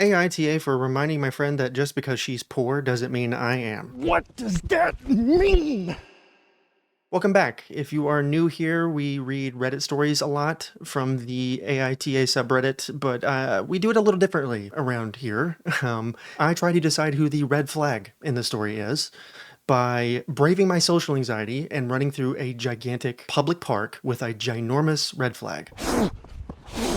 AITA for reminding my friend that just because she's poor doesn't mean I am. What does that mean? Welcome back. If you are new here, we read Reddit stories a lot from the AITA subreddit, but we do it a little differently around here. I try to decide who the red flag in the story is by braving my social anxiety and running through a gigantic public park with a ginormous red flag.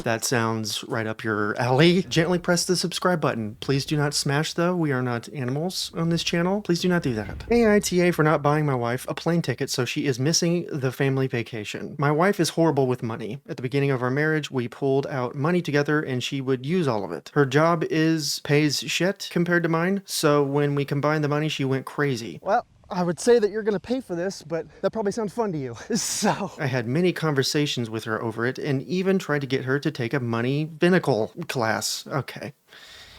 That sounds right up your alley. Gently press the subscribe button. Please do not smash though. We are not animals on this channel. Please do not do that. AITA for not buying my wife a plane ticket so she is missing the family vacation. My wife is horrible with money. At the beginning of our marriage, we pulled out money together and she would use all of it. Her job pays shit compared to mine, so when we combined the money, she went crazy. Well, I would say that you're gonna pay for this, but that probably sounds fun to you. So I had many conversations with her over it and even tried to get her to take a money binnacle class. Okay.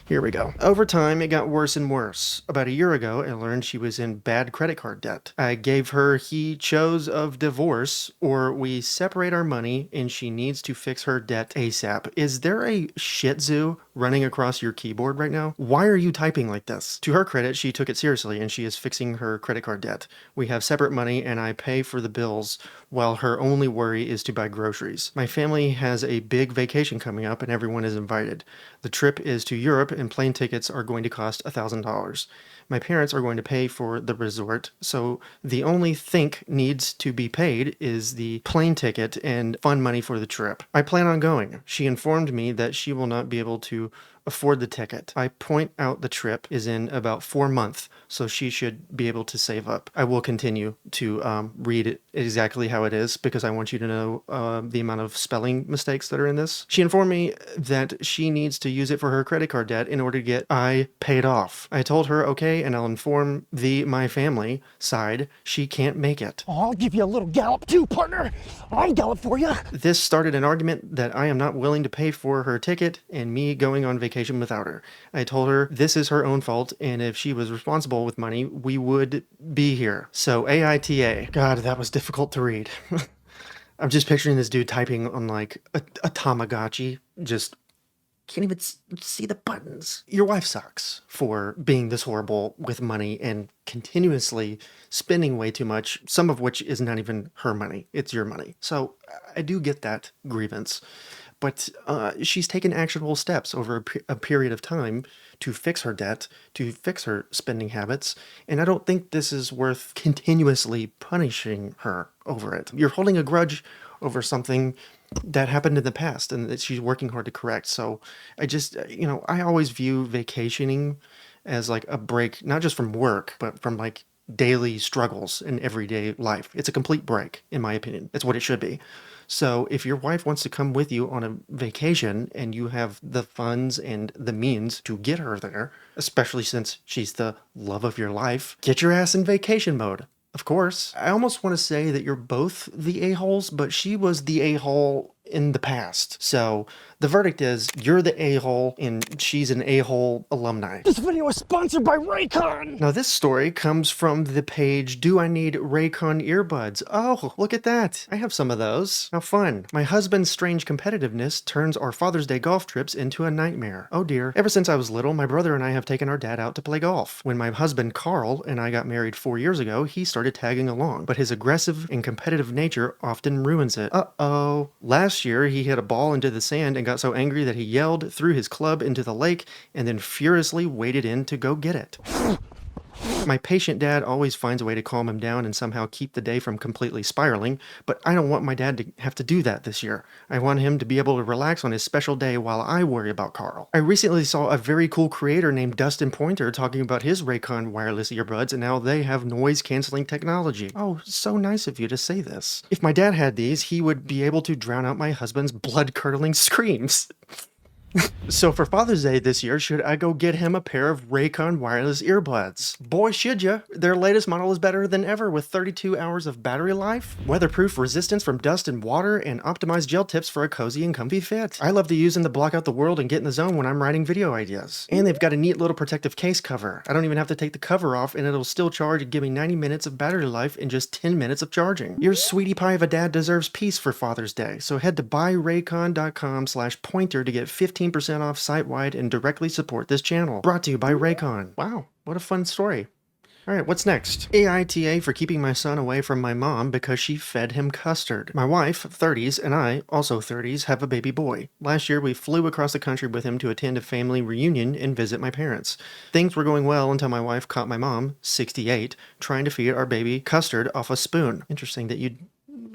Here we go. Over time, it got worse and worse. About a year ago, I learned she was in bad credit card debt. I gave her he chose of divorce, or we separate our money and she needs to fix her debt ASAP. Is there a Shih Tzu running across your keyboard right now? Why are you typing like this? To her credit, she took it seriously and she is fixing her credit card debt. We have separate money and I pay for the bills while her only worry is to buy groceries. My family has a big vacation coming up and everyone is invited. The trip is to Europe and plane tickets are going to cost $1,000. My parents are going to pay for the resort, so the only thing needs to be paid is the plane ticket and fund money for the trip. I plan on going. She informed me that she will not be able to afford the ticket. I point out the trip is in about 4 months, so she should be able to save up. I will continue to read it exactly how it is because I want you to know the amount of spelling mistakes that are in this. She informed me that she needs to use it for her credit card debt in order to get I paid off. I told her okay, and I'll inform my family side she can't make it. oh, I'll give you a little gallop too, partner. I'll gallop for you. This started an argument that I am not willing to pay for her ticket and me going on vacation without her. I told her this is her own fault, and if she was responsible with money, we would be here. So AITA. God, that was difficult to read. I'm just picturing this dude typing on like a Tamagotchi, just can't even see the buttons. Your wife sucks for being this horrible with money and continuously spending way too much, some of which is not even her money, it's your money. So I do get that grievance. But she's taken actionable steps over a period of time to fix her debt, to fix her spending habits, and I don't think this is worth continuously punishing her over it. You're holding a grudge over something that happened in the past and that she's working hard to correct. So I just, I always view vacationing as like a break, not just from work, but from like daily struggles in everyday life. It's a complete break, in my opinion. It's what it should be. So if your wife wants to come with you on a vacation and you have the funds and the means to get her there, especially since she's the love of your life, get your ass in vacation mode. Of course. I almost want to say that you're both the a-holes, but she was the a-hole in the past. So the verdict is you're the a-hole and she's an a-hole alumni. This video is sponsored by Raycon. Now this story comes from the page Do I Need Raycon Earbuds? Oh, look at that. I have some of those. How fun. My husband's strange competitiveness turns our Father's Day golf trips into a nightmare. Oh dear. Ever since I was little, my brother and I have taken our dad out to play golf. When my husband Carl and I got married 4 years ago, he started tagging along, but his aggressive and competitive nature often ruins it. Uh-oh. Last year, he hit a ball into the sand and got so angry that he yelled, threw his club into the lake, and then furiously waded in to go get it. My patient dad always finds a way to calm him down and somehow keep the day from completely spiraling, but I don't want my dad to have to do that this year. I want him to be able to relax on his special day while I worry about Carl. I recently saw a very cool creator named Dustin Poynter talking about his Raycon wireless earbuds and how they have noise-canceling technology. Oh, so nice of you to say this. If my dad had these, he would be able to drown out my husband's blood-curdling screams. So for Father's Day this year, should I go get him a pair of Raycon wireless earbuds? Boy, should ya. Their latest model is better than ever with 32 hours of battery life, weatherproof resistance from dust and water, and optimized gel tips for a cozy and comfy fit. I love to use them to block out the world and get in the zone when I'm writing video ideas. And they've got a neat little protective case cover. I don't even have to take the cover off and it'll still charge and give me 90 minutes of battery life in just 10 minutes of charging. Your sweetie pie of a dad deserves peace for Father's Day, so head to buyraycon.com/pointer to get 15% 15% off site-wide and directly support this channel. Brought to you by Raycon. Wow, what a fun story. All right, what's next? AITA for keeping my son away from my mom because she fed him custard. My wife, 30s, and I, also 30s, have a baby boy. Last year, we flew across the country with him to attend a family reunion and visit my parents. Things were going well until my wife caught my mom, 68, trying to feed our baby custard off a spoon. Interesting that you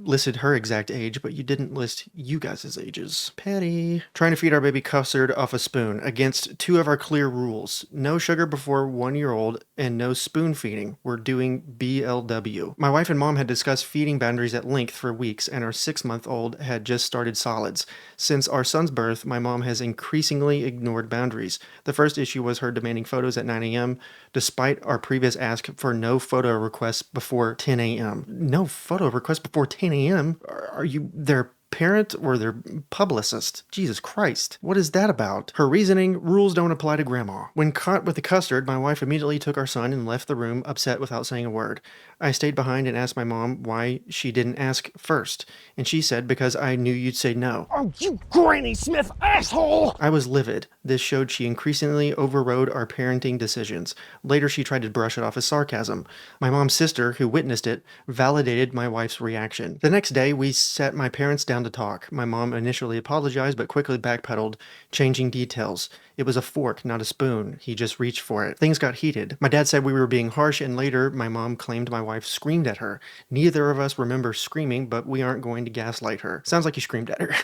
listed her exact age, but you didn't list you guys' ages. Petty. Trying to feed our baby custard off a spoon against two of our clear rules. No sugar before 1 year old and no spoon feeding. We're doing BLW. My wife and mom had discussed feeding boundaries at length for weeks, and our 6-month-old had just started solids. Since our son's birth, my mom has increasingly ignored boundaries. The first issue was her demanding photos at 9 a.m., despite our previous ask for no photo requests before 10 a.m. No photo requests before 10 a.m.? Are you their parent or their publicist? Jesus Christ. What is that about? Her reasoning: rules don't apply to grandma. When caught with the custard, my wife immediately took our son and left the room, upset without saying a word. I stayed behind and asked my mom why she didn't ask first, and she said, because I knew you'd say no. Oh, you Granny Smith asshole! I was livid. This showed she increasingly overrode our parenting decisions. Later, she tried to brush it off as sarcasm. My mom's sister, who witnessed it, validated my wife's reaction. The next day, we sat my parents down to talk. My mom initially apologized, but quickly backpedaled, changing details. It was a fork, not a spoon. He just reached for it. Things got heated. My dad said we were being harsh, and later, my mom claimed my wife screamed at her. Neither of us remember screaming, but we aren't going to gaslight her. Sounds like you screamed at her.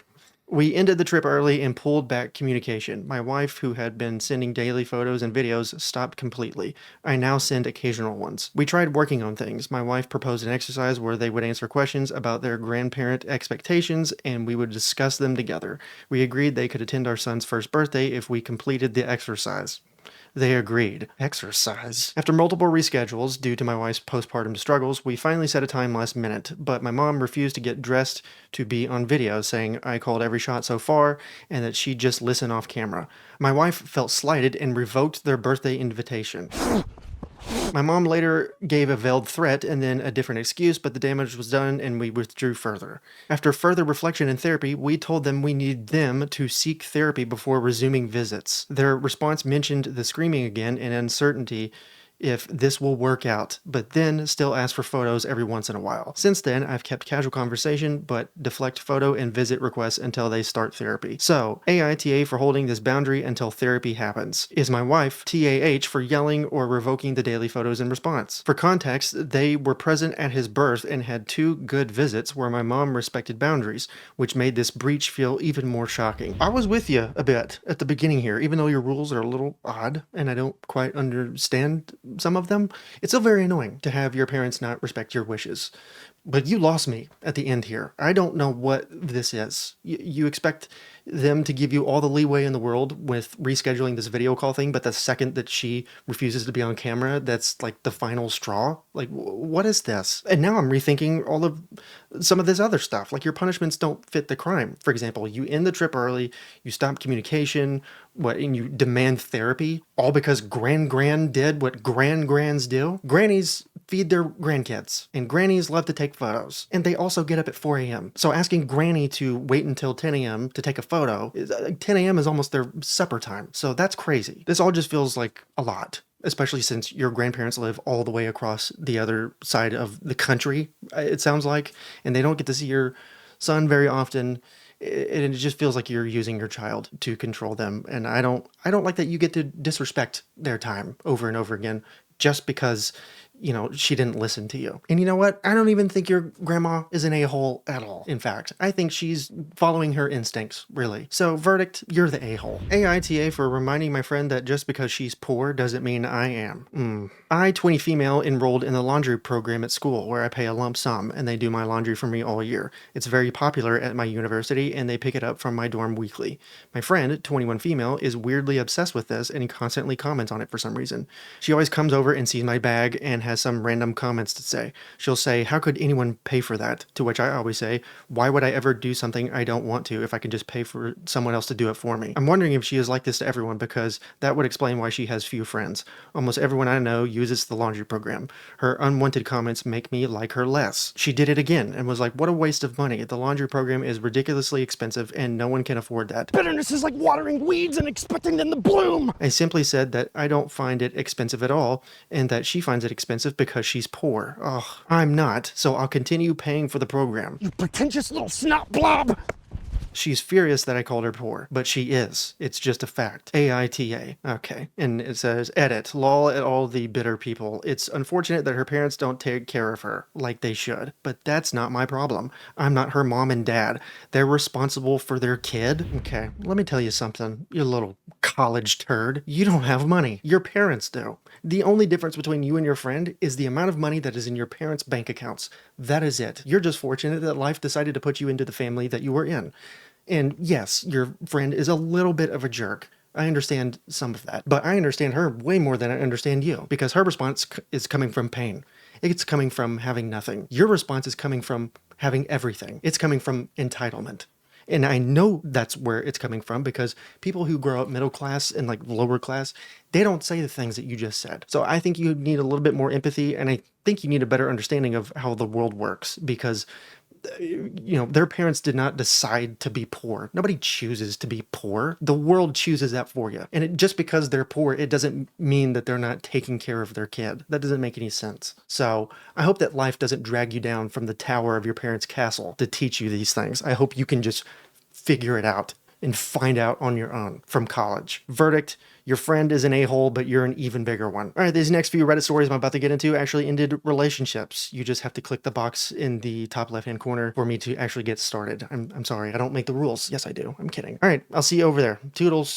We ended the trip early and pulled back communication. My wife, who had been sending daily photos and videos, stopped completely. I now send occasional ones. We tried working on things. My wife proposed an exercise where they would answer questions about their grandparent expectations, and we would discuss them together. We agreed they could attend our son's first birthday if we completed the exercise. They agreed. Exercise. After multiple reschedules due to my wife's postpartum struggles, we finally set a time last minute, but my mom refused to get dressed to be on video, saying I called every shot so far and that she'd just listen off camera. My wife felt slighted and revoked their birthday invitation. My mom later gave a veiled threat and then a different excuse, but the damage was done and we withdrew further. After further reflection and therapy, we told them we need them to seek therapy before resuming visits. Their response mentioned the screaming again and uncertainty if this will work out, but then still ask for photos every once in a while. Since then, I've kept casual conversation, but deflect photo and visit requests until they start therapy. So, AITA for holding this boundary until therapy happens. Is my wife TAH for yelling or revoking the daily photos in response? For context, they were present at his birth and had 2 good visits where my mom respected boundaries, which made this breach feel even more shocking. I was with you a bit at the beginning here, even though your rules are a little odd and I don't quite understand some of them. It's still very annoying to have your parents not respect your wishes. But you lost me at the end here. I don't know what this is. You expect them to give you all the leeway in the world with rescheduling this video call thing, but the second that she refuses to be on camera, that's like the final straw? Like, what is this? And now I'm rethinking all of some of this other stuff. Like, your punishments don't fit the crime. For example, you end the trip early, you stop communication, and you demand therapy, all because Gran did what Grands do? Grannies feed their grandkids, and grannies love to take photos, and they also get up at 4 a.m. So asking Granny to wait until 10 a.m. to take a photo, 10 a.m. is almost their supper time. So that's crazy. This all just feels like a lot, especially since your grandparents live all the way across the other side of the country, it sounds like, and they don't get to see your son very often. It just feels like you're using your child to control them, and I don't like that you get to disrespect their time over and over again just because she didn't listen to you. And you know what? I don't even think your grandma is an a-hole at all. In fact, I think she's following her instincts, really. So, verdict, you're the a-hole. AITA for reminding my friend that just because she's poor doesn't mean I am. I, 20 female, enrolled in the laundry program at school where I pay a lump sum and they do my laundry for me all year. It's very popular at my university and they pick it up from my dorm weekly. My friend, 21 female, is weirdly obsessed with this and he constantly comments on it for some reason. She always comes over and sees my bag and has some random comments to say. She'll say, how could anyone pay for that? To which I always say, why would I ever do something I don't want to if I can just pay for someone else to do it for me? I'm wondering if she is like this to everyone, because that would explain why she has few friends. Almost everyone I know uses the laundry program. Her unwanted comments make me like her less. She did it again and was like, what a waste of money. The laundry program is ridiculously expensive and no one can afford that. Bitterness is like watering weeds and expecting them to bloom. I simply said that I don't find it expensive at all, and that she finds it expensive because she's poor. Ugh, I'm not, so I'll continue paying for the program. You pretentious little snot blob. She's furious that I called her poor, but she is. It's just a fact. AITA. Okay. And it says, edit, lol at all the bitter people. It's unfortunate that her parents don't take care of her like they should, but that's not my problem. I'm not her mom and dad. They're responsible for their kid. Okay, let me tell you something, you little college turd. You don't have money. Your parents do. The only difference between you and your friend is the amount of money that is in your parents' bank accounts. That is it. You're just fortunate that life decided to put you into the family that you were in. And yes, your friend is a little bit of a jerk. I understand some of that, but I understand her way more than I understand you, because her response is coming from pain. It's coming from having nothing. Your response is coming from having everything. It's coming from entitlement. And I know that's where it's coming from, because people who grow up middle class and like lower class, they don't say the things that you just said. So I think you need a little bit more empathy, and I think you need a better understanding of how the world works, because their parents did not decide to be poor. Nobody chooses to be poor. The world chooses that for you. And just because they're poor, it doesn't mean that they're not taking care of their kid. That doesn't make any sense. So I hope that life doesn't drag you down from the tower of your parents' castle to teach you these things. I hope you can just figure it out and find out on your own from college. Verdict: your friend is an a-hole, but you're an even bigger one. All right, these next few Reddit stories I'm about to get into actually ended relationships. You just have to click the box in the top left-hand corner for me to actually get started. I'm sorry, I don't make the rules. Yes, I do. I'm kidding. All right, I'll see you over there. Toodles.